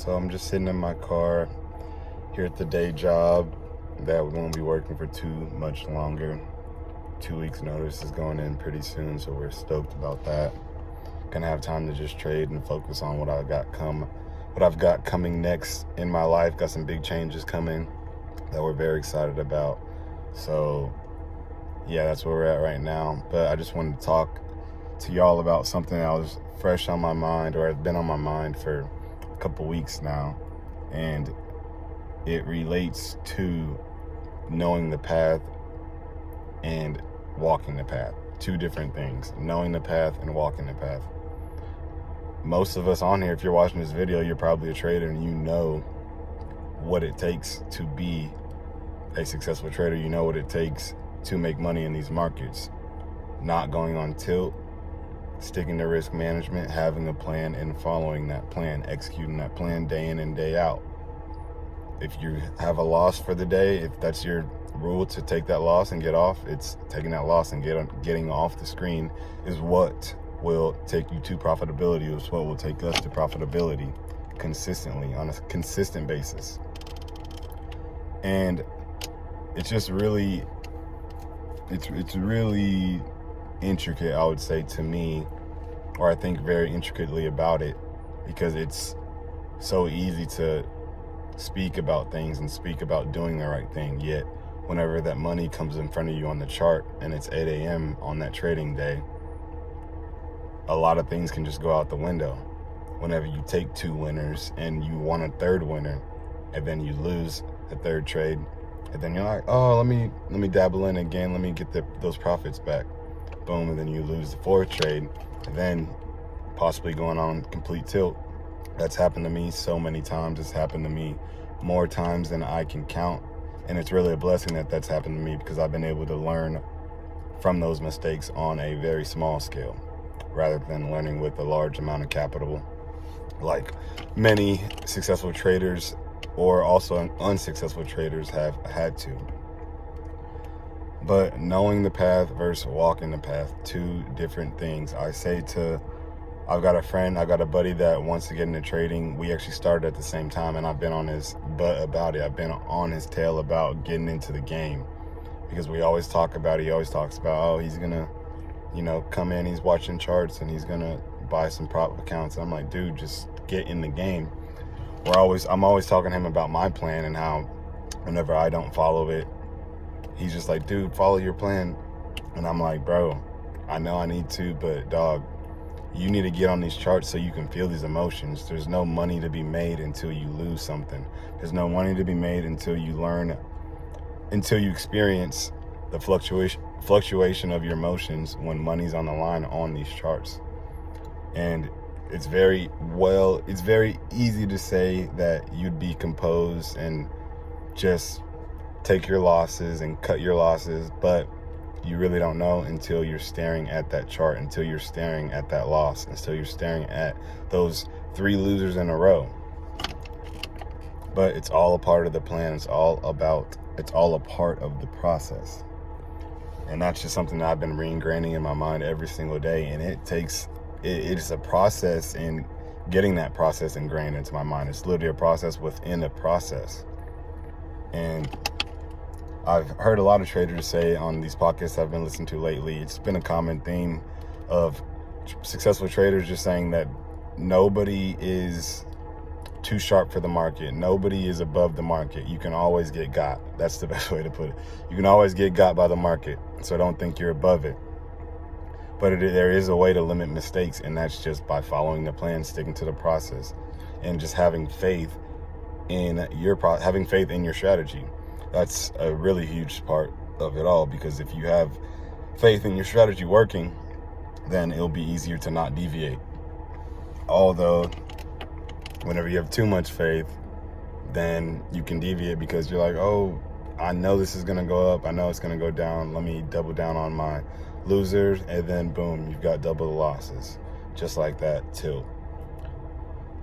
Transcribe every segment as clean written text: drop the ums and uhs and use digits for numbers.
So I'm just sitting in my car here at the day job that we won't be working for too much longer. 2 weeks notice is going in pretty soon, so we're stoked about that. Gonna have time to just trade and focus on what I've got coming next in my life. Got some big changes coming that we're very excited about. So yeah, that's where we're at right now. But I just wanted to talk to y'all about something that was fresh on my mind, or has been on my mind for a couple weeks now, and it relates to knowing the path and walking the path. Two different things: knowing the path and walking the path. Most of us on here, if you're watching this video, you're probably a trader and you know what it takes to be a successful trader. You know what it takes to make money in these markets. Not going on tilt, sticking to risk management, having a plan and following that plan, executing that plan day in and day out. If you have a loss for the day, if that's your rule to take that loss and get off, it's taking that loss and getting off the screen is what will take you to profitability. It's what will take us to profitability consistently, on a consistent basis. And it's just really, it's really intricate, I would say, to me, or I think very intricately about it, because it's so easy to speak about things and speak about doing the right thing, yet whenever that money comes in front of you on the chart and it's 8 a.m. on that trading day, a lot of things can just go out the window. Whenever you take two winners and you want a third winner, and then you lose a third trade, and then you're like, oh, let me dabble in again, let me get those profits back. Boom, and then you lose the fourth trade, and then possibly going on complete tilt. That's happened to me so many times. It's happened to me more times than I can count, and it's really a blessing that that's happened to me, because I've been able to learn from those mistakes on a very small scale, rather than learning with a large amount of capital, like many successful traders or also unsuccessful traders have had to. But knowing the path versus walking the path, two different things. I've got a buddy that wants to get into trading. We actually started at the same time, and I've been on his butt about it. I've been on his tail about getting into the game, because he always talks about, oh, he's gonna, come in, he's watching charts and he's gonna buy some prop accounts. I'm like, dude, just get in the game. I'm always talking to him about my plan, and how whenever I don't follow it, he's just like, dude, follow your plan. And I'm like, bro, I know I need to, but dog, you need to get on these charts so you can feel these emotions. There's no money to be made until you lose something. There's no money to be made until you experience the fluctuation of your emotions when money's on the line on these charts. And it's very easy to say that you'd be composed and just take your losses and cut your losses, but you really don't know until you're staring at that chart, until you're staring at that loss, until you're staring at those 3 losers in a row. But it's all a part of the plan. It's all a part of the process. And that's just something that I've been re-ingraining in my mind every single day. And it's a process, in getting that process ingrained into my mind. It's literally a process within a process. And I've heard a lot of traders say on these podcasts I've been listening to lately, it's been a common theme of successful traders just saying that nobody is too sharp for the market. Nobody is above the market. You can always get got. That's the best way to put it. You can always get got by the market, so don't think you're above it. But there is a way to limit mistakes, and that's just by following the plan, sticking to the process, and just having faith in your strategy. That's a really huge part of it all, because if you have faith in your strategy working, then it'll be easier to not deviate. Although, whenever you have too much faith, then you can deviate, because you're like, oh, I know this is going to go up, I know it's going to go down, let me double down on my losers, and then boom, you've got double the losses, just like that too.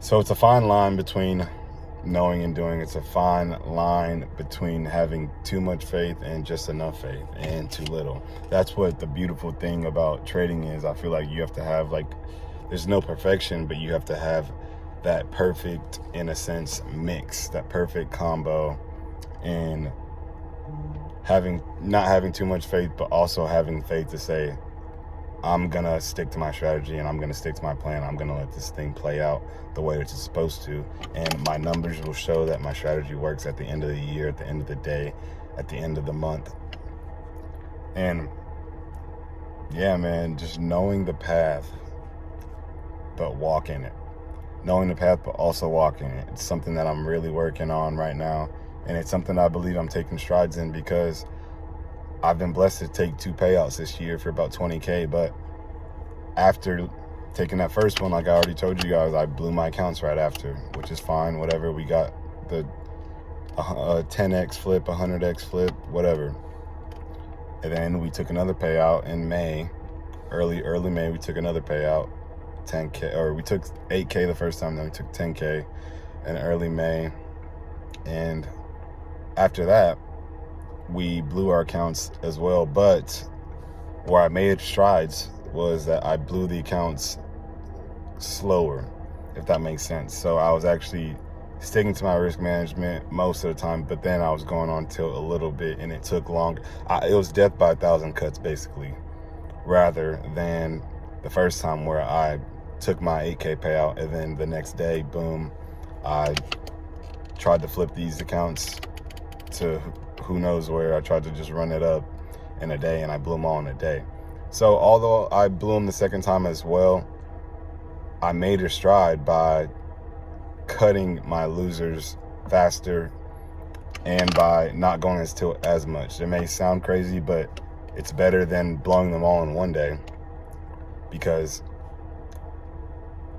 So it's a fine line between knowing and doing. It's a fine line between having too much faith and just enough faith, and too little. That's what the beautiful thing about trading is. I feel like you have to have, there's no perfection, but you have to have that perfect, in a sense, mix, that perfect combo, and not having too much faith, but also having faith to say, I'm gonna stick to my strategy and I'm gonna stick to my plan. I'm gonna let this thing play out the way it's supposed to, and my numbers will show that my strategy works at the end of the year, at the end of the day, at the end of the month. And yeah, man, just knowing the path, but walking it. Knowing the path, but also walking it. It's something that I'm really working on right now, and it's something I believe I'm taking strides in, because I've been blessed to take 2 payouts this year for about $20K, but after taking that first one, like I already told you guys, I blew my accounts right after, which is fine, whatever. We got the 10x flip, 100x flip, whatever. And then we took another payout in May, early May. We took another payout, 10K, or we took 8K the first time, then we took 10K in early May. And after that, we blew our accounts as well. But where I made strides was that I blew the accounts slower, if that makes sense. So I was actually sticking to my risk management most of the time, but then I was going on tilt a little bit, and it took longer. It was death by 1,000 cuts, basically, rather than the first time where I took my 8K payout, and then the next day, boom, I tried to flip these accounts to who knows where. I tried to just run it up in a day, and I blew them all in a day. So although I blew them the second time as well, I made a stride by cutting my losers faster and by not going as tilt as much. It may sound crazy, but it's better than blowing them all in one day, because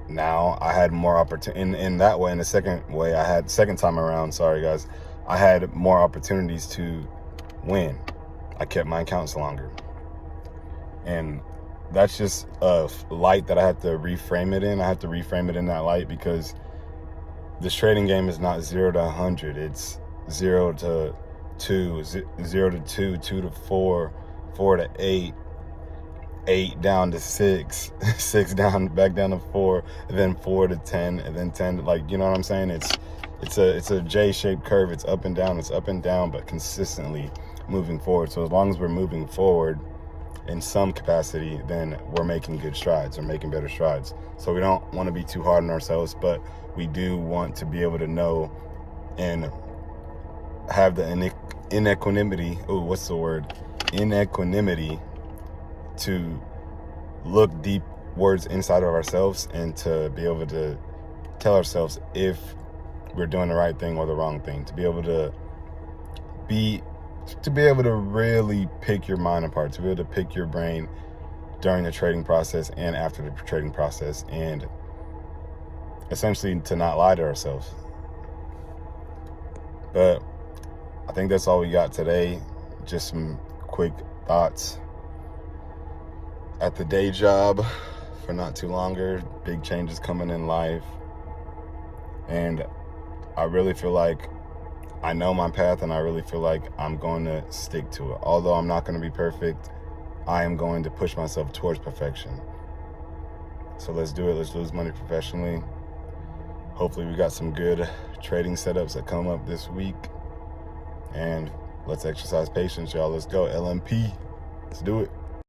now I had more opportunity. In that way, in the second time around, sorry guys, I had more opportunities to win. I kept my accounts longer. And that's just a light that I have to reframe it in. I have to reframe it in that light, because this trading game is not 0 to 100. It's 0 to 2, 0 to 2, 2 to 4, 4 to 8, 8 down to 6, 6 down, back down to 4, and then 4 to 10, and then 10. Like, you know what I'm saying? It's a J-shaped curve. It's up and down, but consistently moving forward. So as long as we're moving forward in some capacity, then we're making good strides. We're making better strides. So we don't want to be too hard on ourselves, but we do want to be able to know and have the inequanimity. Oh, what's the word? Inequanimity to look deep words inside of ourselves, and to be able to tell ourselves if we're doing the right thing or the wrong thing. To be able to really pick your mind apart, to be able to pick your brain during the trading process and after the trading process, and essentially to not lie to ourselves. But I think that's all we got today. Just some quick thoughts at the day job for not too longer. Big changes coming in life, and I really feel like I know my path, and I really feel like I'm going to stick to it. Although I'm not going to be perfect, I am going to push myself towards perfection. So let's do it. Let's lose money professionally. Hopefully we got some good trading setups that come up this week. And let's exercise patience, y'all. Let's go. LMP. Let's do it.